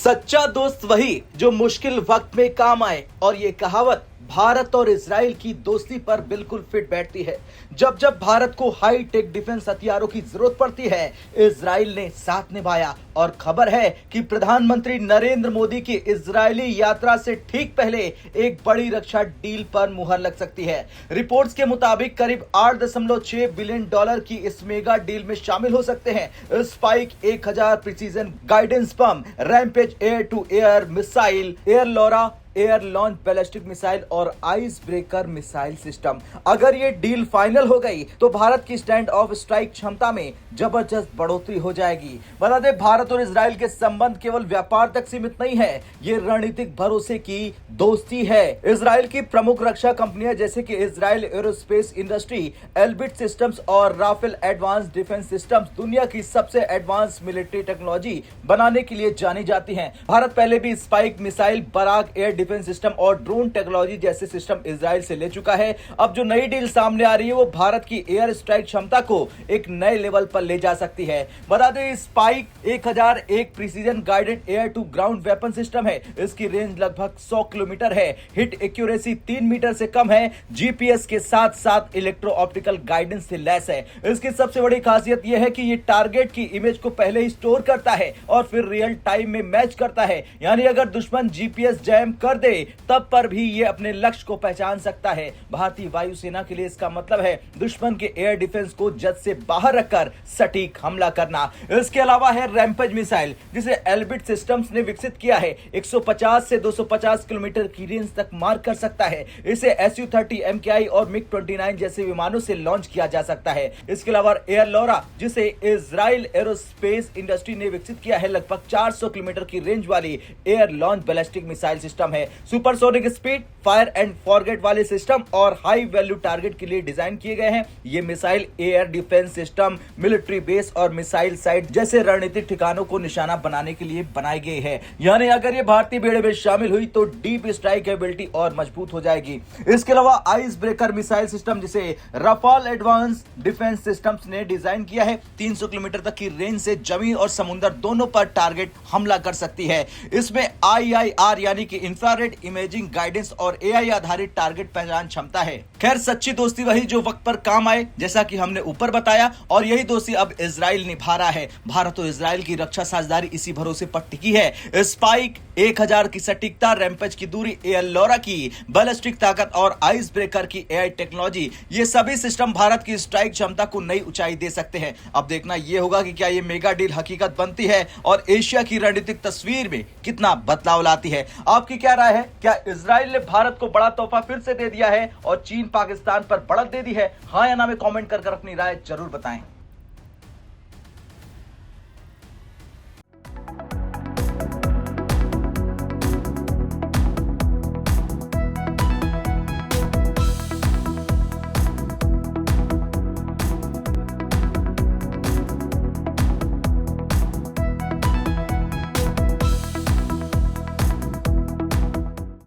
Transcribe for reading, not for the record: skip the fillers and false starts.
सच्चा दोस्त वही जो मुश्किल वक्त में काम आए। और ये कहावत भारत और इजराइल की दोस्ती पर बिल्कुल फिट बैठती है। जब जब भारत को हाई टेक डिफेंस हथियारों की जरूरत पड़ती है, इजराइल ने साथ निभाया। और खबर है कि प्रधानमंत्री नरेंद्र मोदी की इजरायली यात्रा से ठीक पहले एक बड़ी रक्षा डील पर मुहर लग सकती है। रिपोर्ट्स के मुताबिक करीब 8.6 बिलियन डॉलर की इस मेगा डील में शामिल हो सकते हैं spike 1000 precision guidance bomb, rampage air to air missile, air LORA air launch ballistic missile और आइस ब्रेकर मिसाइल सिस्टम। अगर ये डील फाइनल हो गई तो भारत की स्टैंड ऑफ स्ट्राइक क्षमता में जबरदस्त बढ़ोतरी हो जाएगी। बता दें, भारत और इजराइल के संबंध केवल व्यापार तक सीमित नहीं है, ये रणनीतिक भरोसे की दोस्ती है। इजराइल की प्रमुख रक्षा कंपनियां जैसे कि Israel aerospace industry, Elbit systems और राफेल एडवांस डिफेंस सिस्टम्स दुनिया की सबसे एडवांस मिलिट्री टेक्नोलॉजी बनाने के लिए जानी जाती हैं। भारत पहले भी spike missile, Barak air defence system और ड्रोन टेक्नोलॉजी जैसे सिस्टम इजराइल से ले चुका है। अब जो नई डील सामने आ रही है वो भारत की एयर स्ट्राइक क्षमता को एक नए लेवल पर ले जा सकती है। बता दें, spike 1001 precision guided air to ground weapon system है। इसकी रेंज लगभग 100 किलोमीटर है, हिट एक्यूरेसी 3 मीटर से कम है, जीपीएस के साथ साथ इलेक्ट्रो ऑप्टिकल गाइडेंस से लैस है। इसकी सबसे बड़ी खासियत यह है कि ये टारगेट की इमेज को पहले ही स्टोर करता है और फिर रियल टाइम में मैच करता है। यानी अगर दुश्मन जीपीएस जैम कर दे तब पर भी ये अपने लक्ष्य को पहचान सकता है। भारतीय वायुसेना के लिए इसका मतलब है दुश्मन के एयर डिफेंस को जद से बाहर रखकर सटीक हमला करना। इसके अलावा है रैम्पेज मिसाइल, जिसे एल्बिट सिस्टम्स ने विकसित किया है। 150 से 250 किलोमीटर की रेंज तक मार कर सकता है। इसे SU-30 MKI और MiG-29 जैसे विमानों से लॉन्च किया जा सकता है। इसके अलावा एयर लोरा, जिसे इजराइल एरोस्पेस इंडस्ट्री ने विकसित किया है, लगभग 400 किलोमीटर की रेंज वाली air launch ballistic missile system है। Supersonic speed, fire and forget वाले सिस्टम और हाई वैल्यू टारगेट के लिए डिजाइन किए गए हैं। ये missile air defence system, military base और मिसाइल साइट जैसे रणनीतिक ठिकानों को निशाना बनाने के लिए बनाई गई है। यानी अगर ये भारतीय बेड़े में शामिल हुई तो डीप स्ट्राइक एबिलिटी और मजबूत हो जाएगी। इसके अलावा आइस ब्रेकर मिसाइल सिस्टम, जिसे रफाल एडवांस डिफेंस सिस्टम्स ने डिजाइन किया है, 300 किलोमीटर तक की रेंज से जमीन और समुद्र दोनों पर टारगेट हमला कर सकती है। इसमें IIR यानी कि इंफ्रारेड इमेजिंग गाइडेंस और AI आधारित टारगेट पहचान क्षमता है। खैर, सच्ची दोस्ती वही जो वक्त पर काम आए, जैसा कि हमने ऊपर बताया, और यही दोस्ती अब इजराइल निभा रहा है। भारत और इजराइल की रक्षा साझेदारी इसी भरोसे पर टिकी है। स्पाइक 1000 की सटीकता, रैम्पेज की दूरी, एयर लोरा की बैलिस्टिक ताकत और आइस ब्रेकर की AI टेक्नोलॉजी, ये सभी सिस्टम भारत की स्ट्राइक क्षमता को नई ऊंचाई दे सकते हैं। अब देखना यह होगा कि क्या ये मेगा डील हकीकत बनती है और एशिया की रणनीतिक तस्वीर में कितना बदलाव लाती है। आपकी क्या राय है? क्या इजराइल ने भारत को बड़ा तोहफा फिर से दे दिया है और चीन पाकिस्तान पर बढ़त दे दी है? हाँ या ना में कमेंट कर अपनी राय जरूर बताएं।